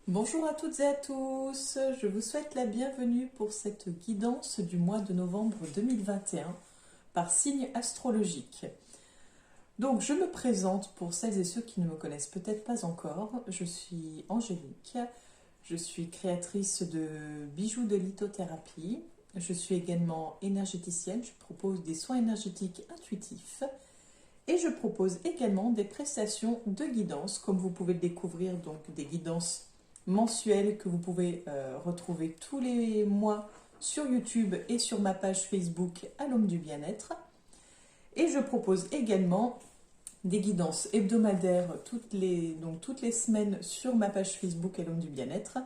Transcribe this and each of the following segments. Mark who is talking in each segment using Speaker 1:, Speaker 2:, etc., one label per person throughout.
Speaker 1: Bonjour à toutes et à tous, je vous souhaite la bienvenue pour cette guidance du mois de novembre 2021 par signe astrologique. Donc je me présente pour celles et ceux qui ne me connaissent peut-être pas encore, je suis Angélique, je suis créatrice de bijoux de lithothérapie, je suis également énergéticienne, je propose des soins énergétiques intuitifs et je propose également des prestations de guidance comme vous pouvez le découvrir, donc des guidances mensuel que vous pouvez retrouver tous les mois sur YouTube et sur ma page Facebook à l'Homme du Bien-être. Et je propose également des guidances hebdomadaires toutes les semaines sur ma page Facebook à l'Homme du Bien-être.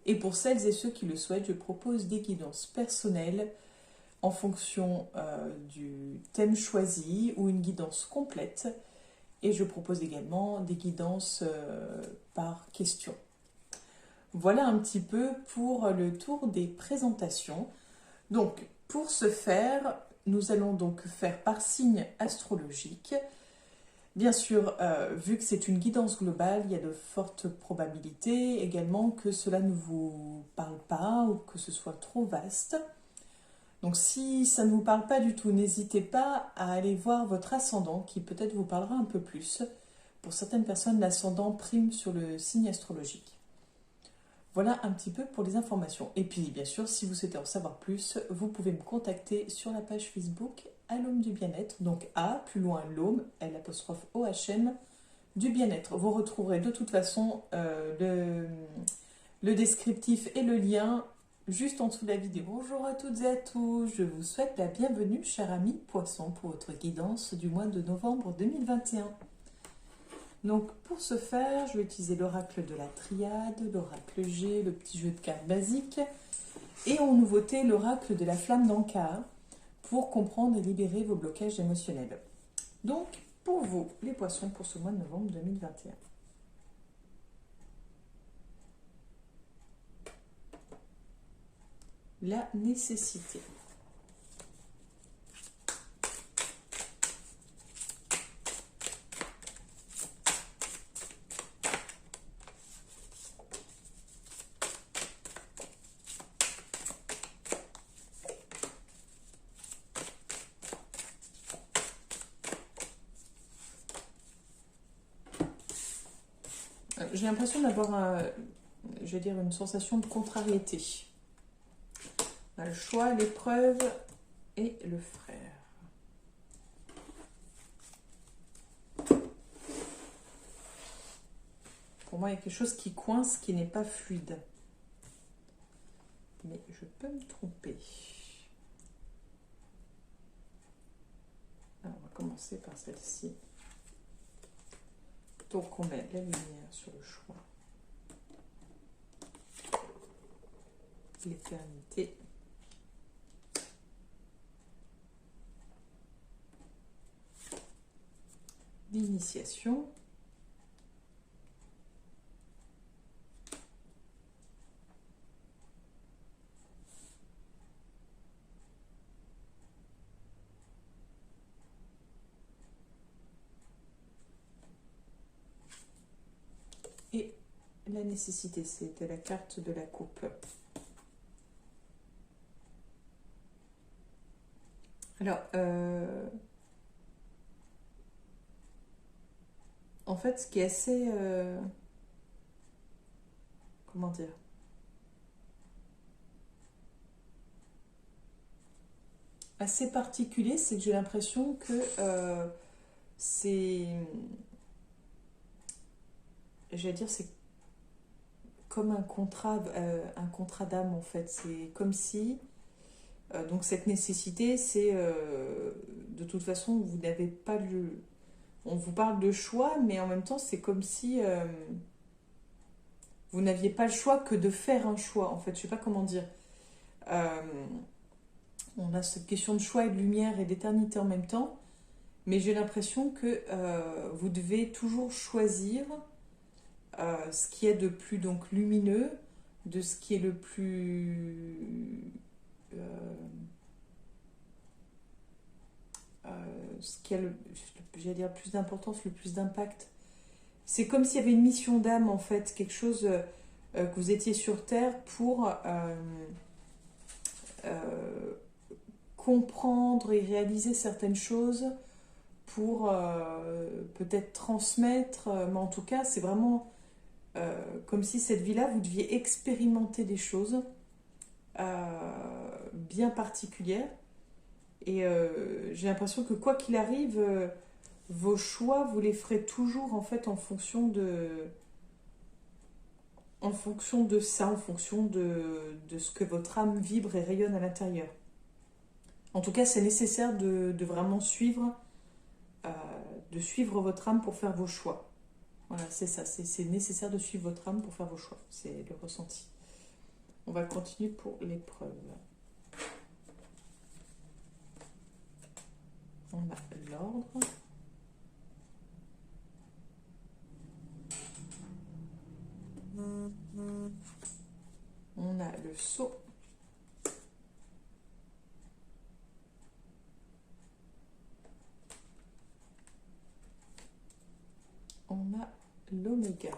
Speaker 1: Et pour celles et ceux qui le souhaitent, je propose des guidances personnelles en fonction du thème choisi ou une guidance complète. Et je propose également des guidances par question. Voilà un petit peu pour le tour des présentations. Donc, pour ce faire, nous allons donc faire par signe astrologique. Bien sûr, vu que c'est une guidance globale, il y a de fortes probabilités également que cela ne vous parle pas ou que ce soit trop vaste. Donc, si ça ne vous parle pas du tout, n'hésitez pas à aller voir votre ascendant qui peut-être vous parlera un peu plus. Pour certaines personnes, l'ascendant prime sur le signe astrologique. Voilà un petit peu pour les informations. Et puis, bien sûr, si vous souhaitez en savoir plus, vous pouvez me contacter sur la page Facebook à l'Homme du Bien-être. Donc A, plus loin l'Homme, L''OHM, du Bien-être. Vous retrouverez de toute façon le descriptif et le lien juste en dessous de la vidéo. Bonjour à toutes et à tous, je vous souhaite la bienvenue, chers amis poissons, pour votre guidance du mois de novembre 2021. Donc pour ce faire, je vais utiliser l'oracle de la triade, l'oracle G, le petit jeu de cartes basique, et en nouveauté l'oracle de la flamme d'Ankar, pour comprendre et libérer vos blocages émotionnels. Donc pour vous, les poissons, pour ce mois de novembre 2021. La nécessité. J'ai l'impression d'avoir, je vais dire, une sensation de contrariété. On a le choix, l'épreuve et le frère. Pour moi, il y a quelque chose qui coince, qui n'est pas fluide. Mais je peux me tromper. Alors, on va commencer par celle-ci. Donc, on met la lumière sur le choix. L'éternité. L'initiation. Et la nécessité, c'était la carte de la coupe. Alors, en fait, ce qui est assez... comment dire? Assez particulier, c'est que j'ai l'impression que c'est... J'allais dire, c'est comme un contrat d'âme, en fait. C'est comme si... donc cette nécessité, c'est... de toute façon, vous n'avez pas le... On vous parle de choix, mais en même temps, c'est comme si vous n'aviez pas le choix que de faire un choix, en fait. Je ne sais pas comment dire. Euh, on a cette question de choix et de lumière et d'éternité en même temps, mais j'ai l'impression que vous devez toujours choisir ce qui est de plus donc lumineux, de ce qui est le plus... ce qui a j'allais dire, le plus d'importance, le plus d'impact. C'est comme s'il y avait une mission d'âme, en fait, quelque chose que vous étiez sur Terre pour comprendre et réaliser certaines choses, pour peut-être transmettre, mais en tout cas, c'est vraiment comme si cette vie-là, vous deviez expérimenter des choses bien particulières. Et j'ai l'impression que quoi qu'il arrive, vos choix, vous les ferez toujours en fait en fonction de ça, en fonction de ce que votre âme vibre et rayonne à l'intérieur. En tout cas, c'est nécessaire de vraiment euh, suivre votre âme pour faire vos choix. Voilà, c'est ça, c'est nécessaire de suivre votre âme pour faire vos choix. C'est le ressenti. On va continuer pour l'épreuve. On a l'ordre. On a le sceau. On a l'oméga.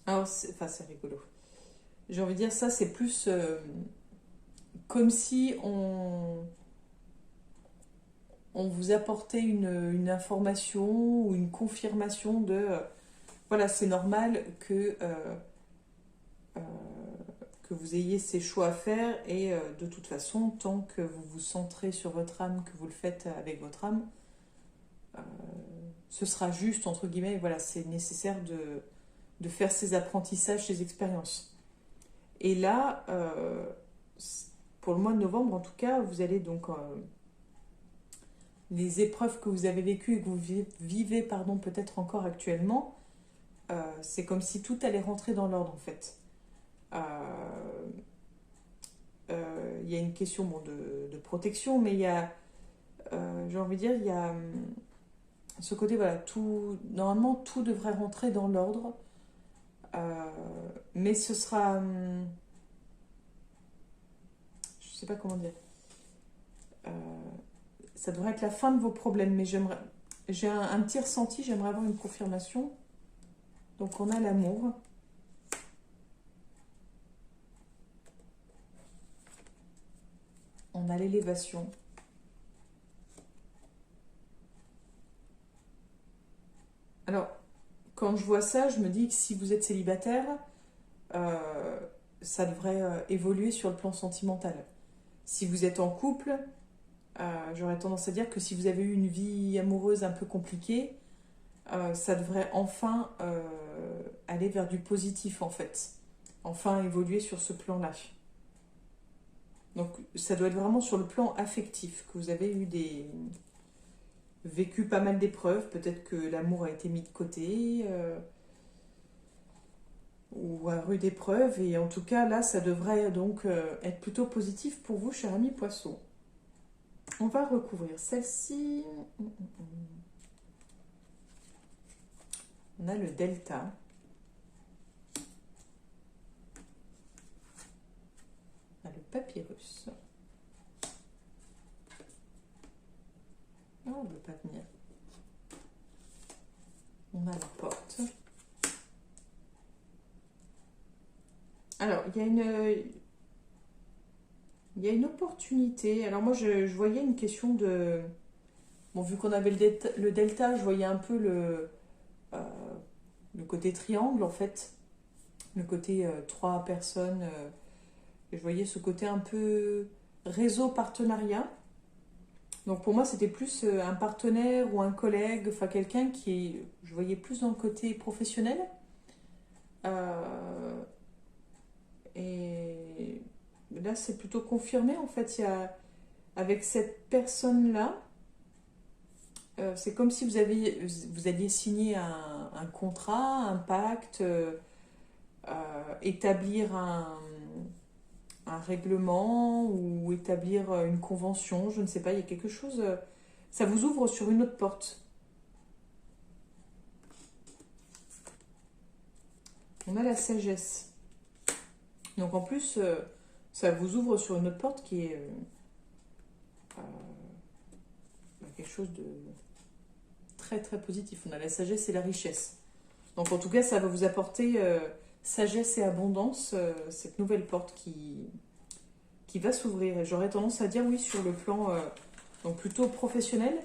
Speaker 1: Alors, c'est rigolo. J'ai envie de dire ça, c'est plus comme si on vous apportait une information ou une confirmation de voilà, c'est normal euh, que vous ayez ces choix à faire et de toute façon, tant que vous vous centrez sur votre âme, que vous le faites avec votre âme, euh, ce sera juste, entre guillemets, voilà, c'est nécessaire de faire ces apprentissages, ces expériences. Et là, pour le mois de novembre, en tout cas, vous allez donc les épreuves que vous avez vécues et que vous vivez pardon, peut-être encore actuellement, c'est comme si tout allait rentrer dans l'ordre en fait. Il y a une question bon, de protection, mais il y a, j'ai envie de dire, il y a ce côté, voilà, normalement tout devrait rentrer dans l'ordre, mais ce sera, je sais pas comment dire, euh, ça devrait être la fin de vos problèmes, mais j'ai un petit ressenti, j'aimerais avoir une confirmation. Donc on a l'amour. On a l'élévation. Alors, quand je vois ça, je me dis que si vous êtes célibataire, euh, ça devrait évoluer sur le plan sentimental. Si vous êtes en couple, j'aurais tendance à dire que si vous avez eu une vie amoureuse un peu compliquée, ça devrait enfin aller vers du positif en fait. Enfin évoluer sur ce plan-là. Donc ça doit être vraiment sur le plan affectif que vous avez vécu pas mal d'épreuves. Peut-être que l'amour a été mis de côté ou à rude épreuve. Et en tout cas là, ça devrait donc être plutôt positif pour vous, cher ami Poisson. On va recouvrir celle-ci. On a le delta. On a le papyrus. Oh, on ne veut pas venir. On a la porte. Alors, il y a une opportunité. Alors moi, je voyais une question de... Bon, vu qu'on avait le delta, je voyais un peu le côté triangle, en fait. Le côté trois personnes. Et je voyais ce côté un peu réseau partenariat. Donc pour moi, c'était plus un partenaire ou un collègue, enfin quelqu'un je voyais plus dans le côté professionnel. Euh, et là, c'est plutôt confirmé. En fait, avec cette personne-là, c'est comme si vous alliez signer un contrat, un pacte, établir un règlement ou établir une convention, je ne sais pas, il y a quelque chose, ça vous ouvre sur une autre porte. On a la sagesse. Donc en plus, ça vous ouvre sur une autre porte qui est chose de très très positif. On a la sagesse et la richesse. Donc en tout cas, ça va vous apporter sagesse et abondance, cette nouvelle porte qui va s'ouvrir. Et j'aurais tendance à dire oui sur le plan donc plutôt professionnel.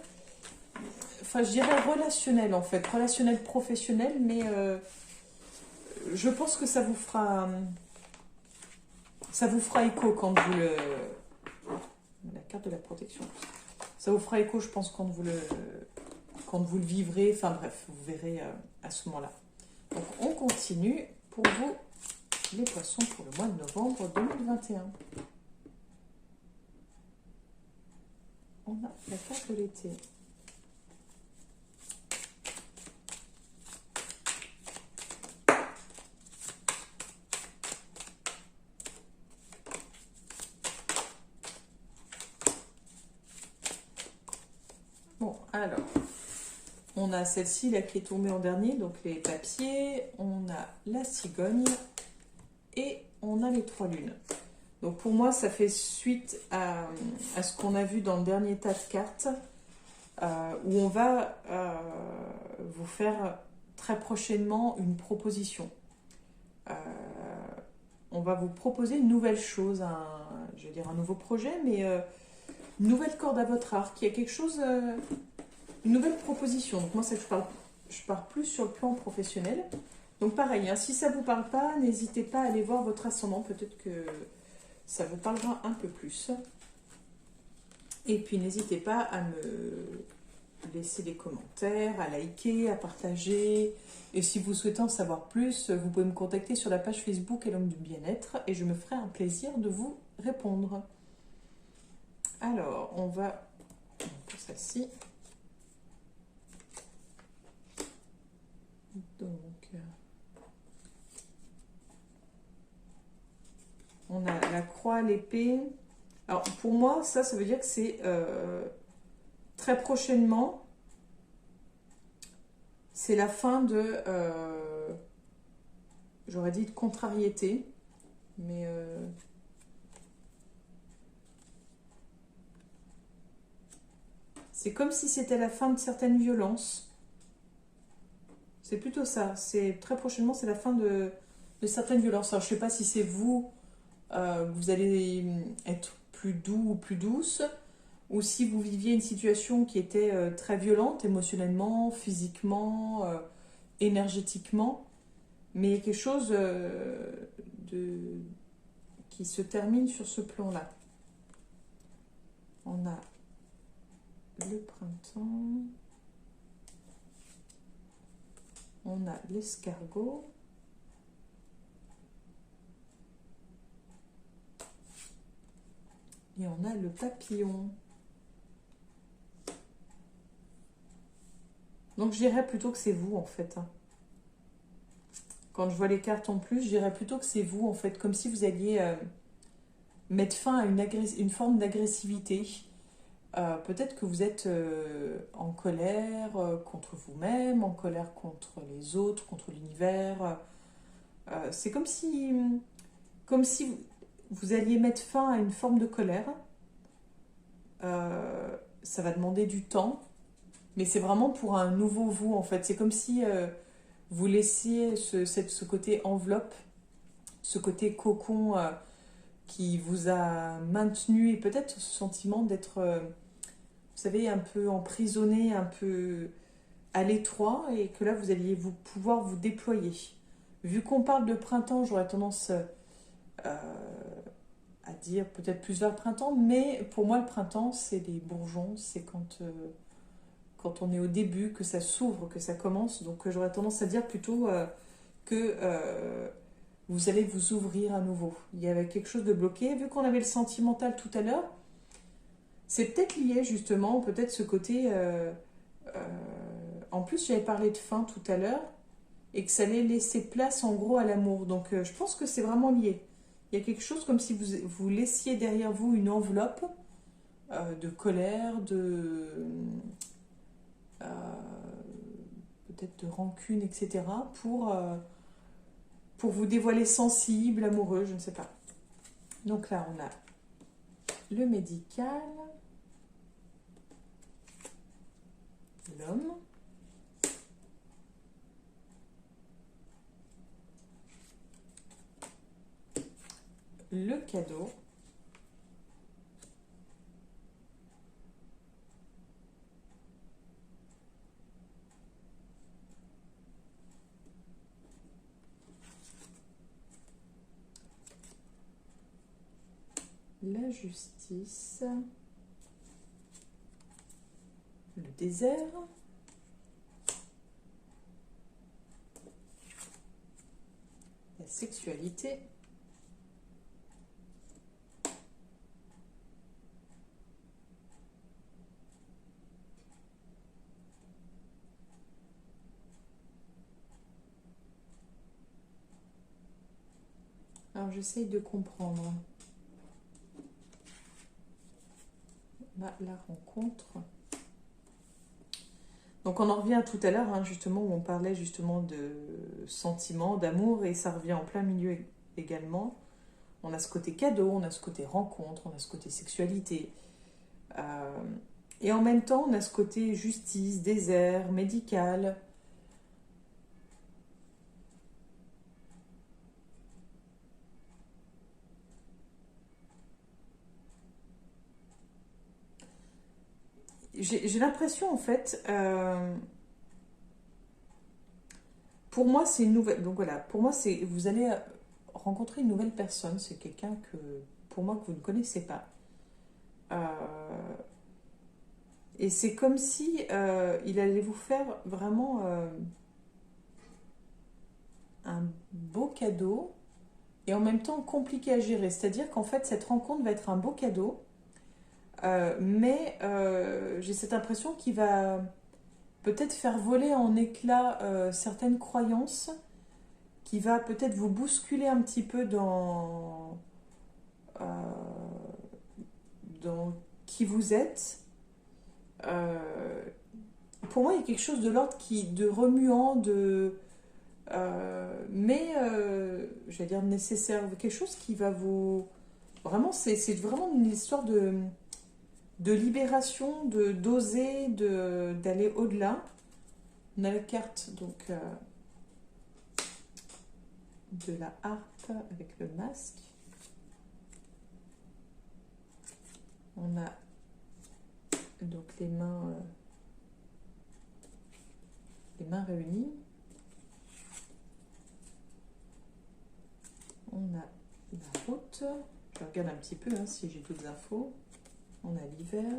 Speaker 1: Enfin, je dirais relationnel en fait. Relationnel professionnel, mais je pense que ça vous fera écho quand vous le... La carte de la protection. Ça vous fera écho, je pense, quand vous le vivrez. Enfin bref, vous verrez à ce moment-là. Donc on continue pour vous, les poissons, pour le mois de novembre 2021. On a la carte de l'été. Bon, alors, on a celle-ci là qui est tombée en dernier, donc les papiers, on a la cigogne et on a les 3 lunes. Donc pour moi, ça fait suite à ce qu'on a vu dans le dernier tas de cartes, où on va vous faire très prochainement une proposition. On va vous proposer une nouvelle chose, je vais dire un nouveau projet, mais une nouvelle corde à votre arc. Il y a quelque chose, une nouvelle proposition. Donc moi, je pars plus sur le plan professionnel. Donc pareil, hein, si ça ne vous parle pas, n'hésitez pas à aller voir votre ascendant. Peut-être que ça vous parlera un peu plus. Et puis n'hésitez pas à me laisser des commentaires, à liker, à partager. Et si vous souhaitez en savoir plus, vous pouvez me contacter sur la page Facebook Et l'homme du bien-être et je me ferai un plaisir de vous répondre. Alors, on va pour celle-ci. Donc, on a la croix, l'épée. Alors, pour moi, ça veut dire que c'est très prochainement, c'est la fin de, j'aurais dit de contrariété, mais c'est comme si c'était la fin de certaines violences. C'est plutôt ça. C'est très prochainement, c'est la fin de certaines violences. Alors, je ne sais pas si c'est vous, vous allez être plus doux ou plus douce, ou si vous viviez une situation qui était très violente émotionnellement, physiquement, énergétiquement, mais il y a quelque chose qui se termine sur ce plan-là. On a le printemps, on a l'escargot, et on a le papillon. Donc je dirais plutôt que c'est vous en fait. Quand je vois les cartes en plus, je dirais plutôt que c'est vous en fait, comme si vous alliez mettre fin à une forme d'agressivité. Peut-être que vous êtes en colère contre vous-même, en colère contre les autres, contre l'univers. C'est comme si vous alliez mettre fin à une forme de colère. Ça va demander du temps, mais c'est vraiment pour un nouveau vous en fait. C'est comme si vous laissiez ce côté enveloppe, ce côté cocon qui vous a maintenu, et peut-être ce sentiment d'être, vous savez, un peu emprisonné, un peu à l'étroit, et que là vous alliez pouvoir vous déployer. Vu qu'on parle de printemps, j'aurais tendance à dire peut-être plus vers le printemps, mais pour moi le printemps c'est les bourgeons, c'est quand on est au début, que ça s'ouvre, que ça commence. Donc j'aurais tendance à dire plutôt que vous allez vous ouvrir à nouveau. Il y avait quelque chose de bloqué. Vu qu'on avait le sentimental tout à l'heure, c'est peut-être lié justement, peut-être ce côté... en plus, j'avais parlé de fin tout à l'heure, et que ça allait laisser place en gros à l'amour. Donc je pense que c'est vraiment lié. Il y a quelque chose comme si vous laissiez derrière vous une enveloppe de colère, peut-être de rancune, etc. pour vous dévoiler sensible, amoureux, je ne sais pas. Donc là, on a le médical. l'homme. Le cadeau. La justice. Le désert. La sexualité. Alors j'essaye de comprendre. Là, la rencontre. Donc on en revient à tout à l'heure, hein, justement, où on parlait justement de sentiments, d'amour, et ça revient en plein milieu également. On a ce côté cadeau, on a ce côté rencontre, on a ce côté sexualité. Et en même temps, on a ce côté justice, désert, médical. J'ai l'impression, en fait, pour moi, c'est une nouvelle. Donc voilà, pour moi, c'est vous allez rencontrer une nouvelle personne. C'est quelqu'un que, pour moi, que vous ne connaissez pas. Et c'est comme si il allait vous faire vraiment un beau cadeau et en même temps compliqué à gérer. C'est-à-dire qu'en fait, cette rencontre va être un beau cadeau, mais j'ai cette impression qu'il va peut-être faire voler en éclats certaines croyances, qui va peut-être vous bousculer un petit peu euh, dans qui vous êtes. Pour moi, il y a quelque chose de l'ordre de remuant, j'allais dire nécessaire, quelque chose qui va vous... Vraiment, c'est vraiment une histoire de libération, d'oser, d'aller au-delà. On a la carte donc de la harpe avec le masque. On a donc les mains réunies. On a la route. Je regarde un petit peu si j'ai d'autres infos. On a l'hiver.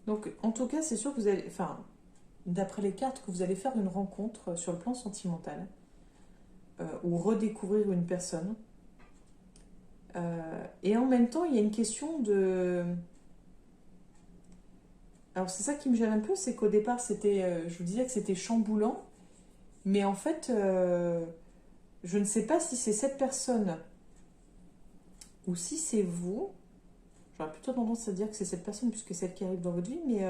Speaker 1: Donc, en tout cas, c'est sûr que vous allez, enfin, d'après les cartes, que vous allez faire une rencontre sur le plan sentimental ou redécouvrir une personne. Et en même temps, il y a une question de... Alors, c'est ça qui me gêne un peu, c'est qu'au départ, c'était, je vous disais que c'était chamboulant, mais en fait, je ne sais pas si c'est cette personne ou si c'est vous. J'aurais plutôt tendance à dire que c'est cette personne puisque c'est celle qui arrive dans votre vie, mais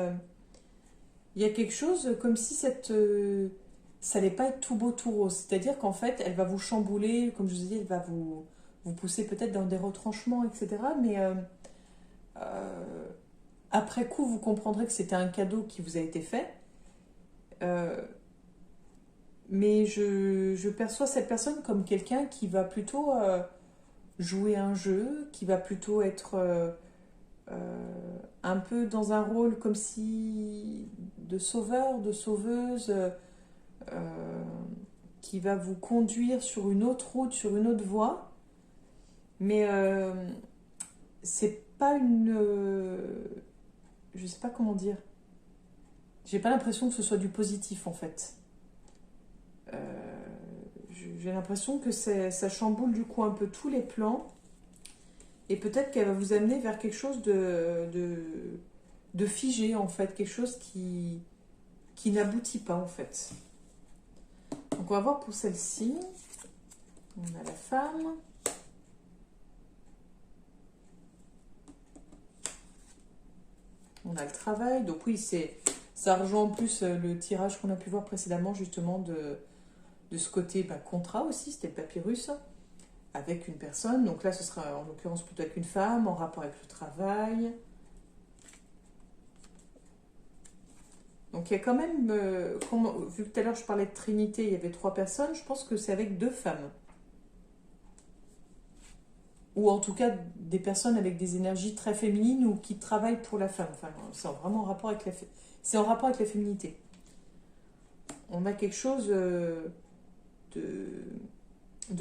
Speaker 1: il y a quelque chose comme si ça n'allait pas être tout beau, tout rose. C'est-à-dire qu'en fait, elle va vous chambouler, comme je vous ai dit, elle va vous pousser peut-être dans des retranchements, etc. Mais après coup, vous comprendrez que c'était un cadeau qui vous a été fait. Mais je perçois cette personne comme quelqu'un qui va plutôt jouer un jeu, qui va plutôt être un peu dans un rôle comme si de sauveur, de sauveuse, qui va vous conduire sur une autre route, sur une autre voie. Mais c'est pas une... je sais pas comment dire. J'ai pas l'impression que ce soit du positif en fait. J'ai l'impression que ça chamboule du coup un peu tous les plans. Et peut-être qu'elle va vous amener vers quelque chose de figé en fait. Quelque chose qui n'aboutit pas en fait. Donc on va voir pour celle-ci. On a la femme. On a le travail. Donc oui, ça rejoint en plus le tirage qu'on a pu voir précédemment, justement, de ce côté contrat aussi. C'était le papyrus avec une personne. Donc là, ce sera en l'occurrence plutôt avec une femme, en rapport avec le travail. Donc il y a quand même, vu que tout à l'heure je parlais de Trinité, il y avait 3 personnes, je pense que c'est avec 2 femmes. Ou en tout cas des personnes avec des énergies très féminines ou qui travaillent pour la femme. Enfin, c'est vraiment en rapport avec c'est en rapport avec la féminité. On a quelque chose de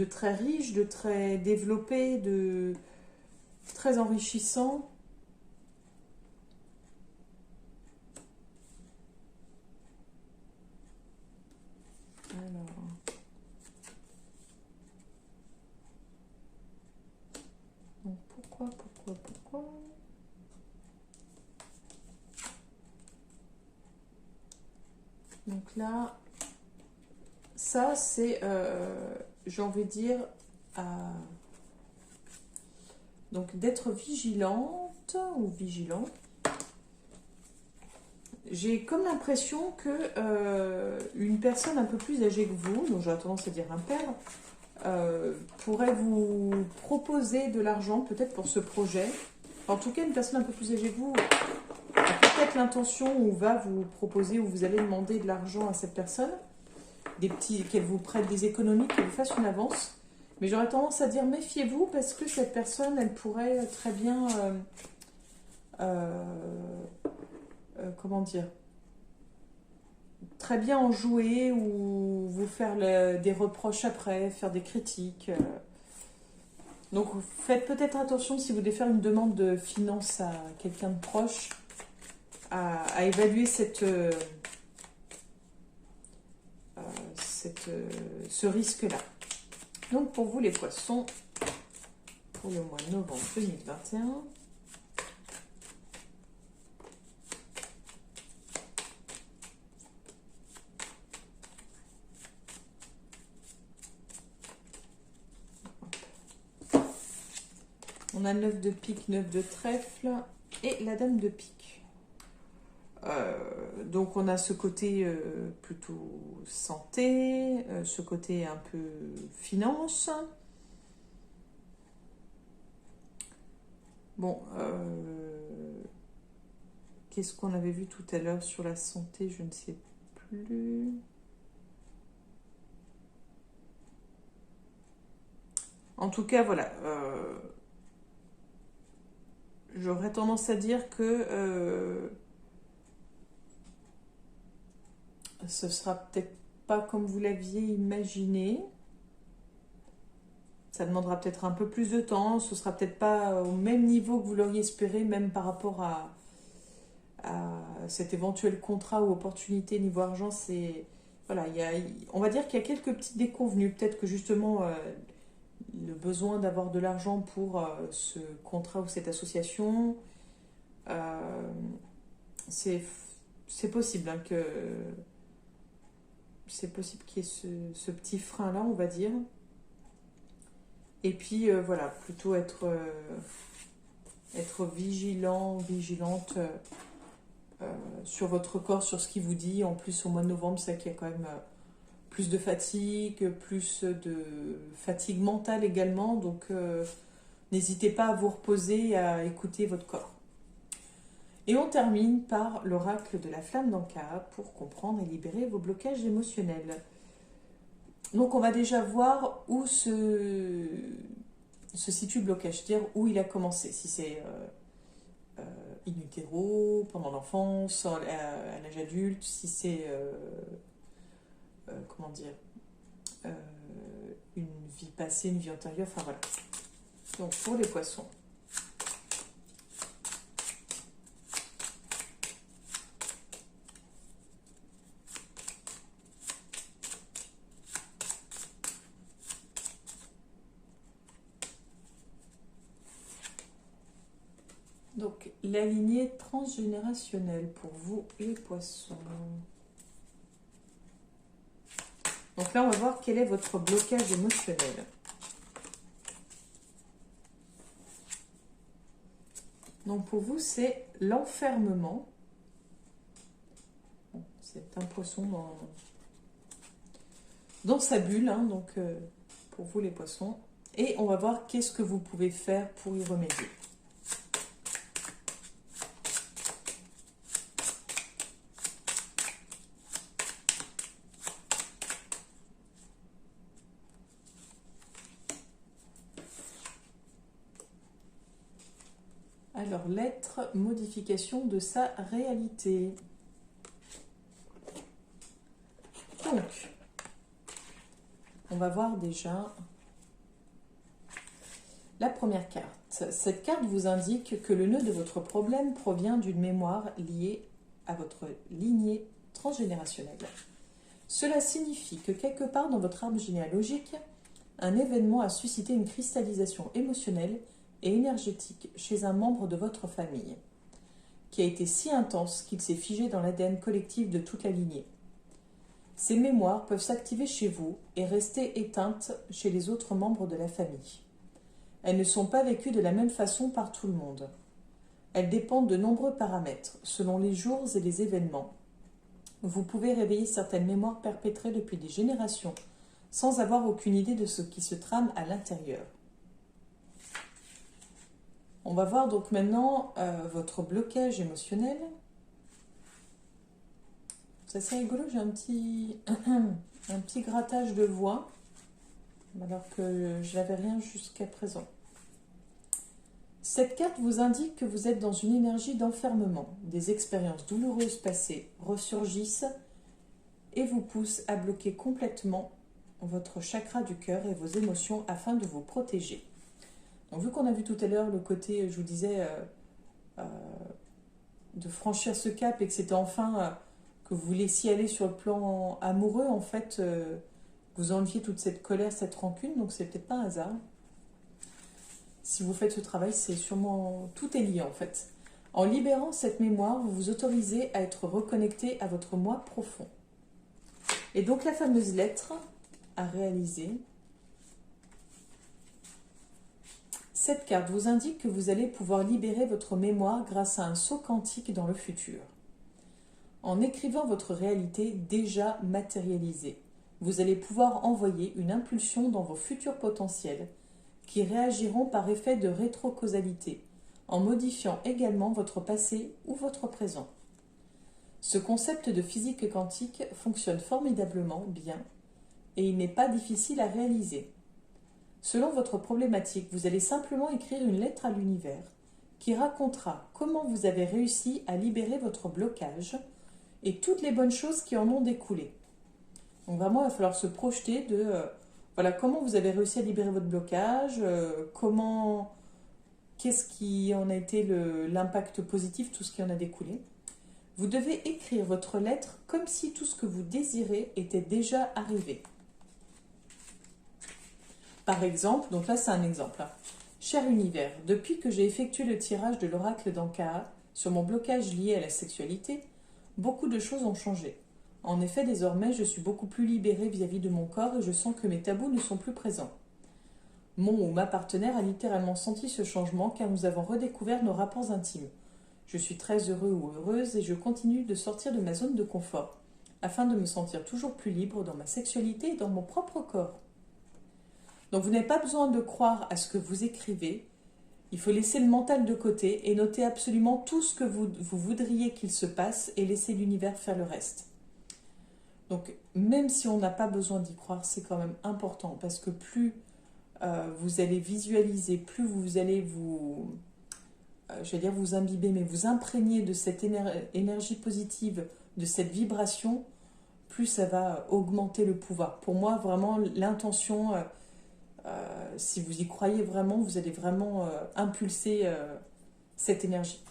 Speaker 1: très riche, de très développé, de très enrichissant. Alors. Donc pourquoi Donc là, ça c'est, j'ai envie de dire, donc d'être vigilante ou vigilant. J'ai comme l'impression que une personne un peu plus âgée que vous, donc j'aurais tendance à dire un père, pourrait vous proposer de l'argent peut-être pour ce projet. En tout cas, une personne un peu plus âgée que vous a peut-être l'intention ou va vous proposer ou vous allez demander de l'argent à cette personne, qu'elle vous prête des économies, qu'elle vous fasse une avance. Mais j'aurais tendance à dire méfiez-vous parce que cette personne, elle pourrait très bien, comment dire, très bien en jouer ou vous faire des reproches après, faire des critiques. Donc faites peut-être attention si vous devez faire une demande de finance à quelqu'un de proche, à évaluer ce risque-là. Donc pour vous les poissons, pour le mois de novembre 2021, on a 9 de pique, 9 de trèfle et la dame de pique. Donc on a ce côté plutôt santé, ce côté un peu finance. Bon, qu'est-ce qu'on avait vu tout à l'heure sur la santé? Je ne sais plus. En tout cas, voilà. J'aurais tendance à dire que ce sera peut-être pas comme vous l'aviez imaginé. Ça demandera peut-être un peu plus de temps. Ce sera peut-être pas au même niveau que vous l'auriez espéré, même par rapport à cet éventuel contrat ou opportunité niveau argent. Voilà, on va dire qu'il y a quelques petites déconvenues. Peut-être que justement le besoin d'avoir de l'argent pour ce contrat ou cette association, c'est possible c'est possible qu'il y ait ce petit frein-là, on va dire. Et puis voilà, plutôt être vigilant, vigilante sur votre corps, sur ce qu'il vous dit. En plus, au mois de novembre, c'est qu'il y a quand même plus de fatigue, plus de fatigue mentale également. Donc, n'hésitez pas à vous reposer, à écouter votre corps. Et on termine par l'oracle de la flamme d'Anka pour comprendre et libérer vos blocages émotionnels. Donc, on va déjà voir où se situe le blocage, c'est-à-dire où il a commencé. Si c'est in utero, pendant l'enfance, à l'âge adulte, si c'est comment dire, une vie passée, une vie antérieure, enfin voilà. Donc pour les poissons. Donc la lignée transgénérationnelle pour vous les poissons. Donc là, on va voir quel est votre blocage émotionnel. Donc pour vous, c'est l'enfermement. Bon, c'est un poisson dans sa bulle, hein, donc pour vous les poissons. Et on va voir qu'est-ce que vous pouvez faire pour y remédier. Alors, l'être, modification de sa réalité. Donc, on va voir déjà la première carte. Cette carte vous indique que le nœud de votre problème provient d'une mémoire liée à votre lignée transgénérationnelle. Cela signifie que quelque part dans votre arbre généalogique, un événement a suscité une cristallisation émotionnelle et énergétique chez un membre de votre famille, qui a été si intense qu'il s'est figé dans l'ADN collectif de toute la lignée. Ces mémoires peuvent s'activer chez vous et rester éteintes chez les autres membres de la famille. Elles ne sont pas vécues de la même façon par tout le monde. Elles dépendent de nombreux paramètres, selon les jours et les événements. Vous pouvez réveiller certaines mémoires perpétrées depuis des générations, sans avoir aucune idée de ce qui se trame à l'intérieur. On va voir donc maintenant votre blocage émotionnel. C'est assez rigolo, j'ai un petit grattage de voix, alors que je n'avais rien jusqu'à présent. Cette carte vous indique que vous êtes dans une énergie d'enfermement. Des expériences douloureuses passées ressurgissent et vous poussent à bloquer complètement votre chakra du cœur et vos émotions afin de vous protéger. Donc, vu qu'on a vu tout à l'heure le côté, je vous disais, de franchir ce cap et que c'était enfin que vous laissiez aller sur le plan amoureux, en fait, vous enleviez toute cette colère, cette rancune, donc c'est peut-être pas un hasard. Si vous faites ce travail, c'est sûrement... Tout est lié, en fait. En libérant cette mémoire, vous vous autorisez à être reconnecté à votre moi profond. Et donc, la fameuse lettre à réaliser... Cette carte vous indique que vous allez pouvoir libérer votre mémoire grâce à un saut quantique dans le futur. En écrivant votre réalité déjà matérialisée, vous allez pouvoir envoyer une impulsion dans vos futurs potentiels qui réagiront par effet de rétrocausalité, en modifiant également votre passé ou votre présent. Ce concept de physique quantique fonctionne formidablement bien et il n'est pas difficile à réaliser. Selon votre problématique, vous allez simplement écrire une lettre à l'univers qui racontera comment vous avez réussi à libérer votre blocage et toutes les bonnes choses qui en ont découlé. Donc vraiment, il va falloir se projeter de voilà, comment vous avez réussi à libérer votre blocage, qu'est-ce qui en a été l'impact positif, tout ce qui en a découlé. Vous devez écrire votre lettre comme si tout ce que vous désirez était déjà arrivé. Par exemple, donc là c'est un exemple. Cher univers, depuis que j'ai effectué le tirage de l'oracle d'Ankara sur mon blocage lié à la sexualité, beaucoup de choses ont changé. En effet, désormais, je suis beaucoup plus libérée vis-à-vis de mon corps et je sens que mes tabous ne sont plus présents. Mon ou ma partenaire a littéralement senti ce changement car nous avons redécouvert nos rapports intimes. Je suis très heureux ou heureuse et je continue de sortir de ma zone de confort afin de me sentir toujours plus libre dans ma sexualité et dans mon propre corps. Donc vous n'avez pas besoin de croire à ce que vous écrivez. Il faut laisser le mental de côté et noter absolument tout ce que vous voudriez qu'il se passe et laisser l'univers faire le reste. Donc même si on n'a pas besoin d'y croire, c'est quand même important parce que plus vous allez visualiser, plus vous allez vous imbiber, mais vous imprégner de cette énergie positive, de cette vibration, plus ça va augmenter le pouvoir. Pour moi, vraiment, l'intention... si vous y croyez vraiment, vous allez vraiment impulser cette énergie.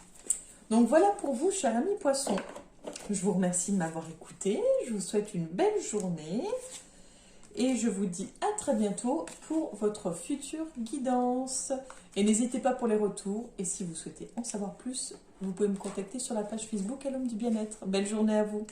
Speaker 1: Donc voilà pour vous, chers amis poissons. Je vous remercie de m'avoir écouté. Je vous souhaite une belle journée. Et je vous dis à très bientôt pour votre future guidance. Et n'hésitez pas pour les retours. Et si vous souhaitez en savoir plus, vous pouvez me contacter sur la page Facebook à l'Homme du Bien-être. Belle journée à vous.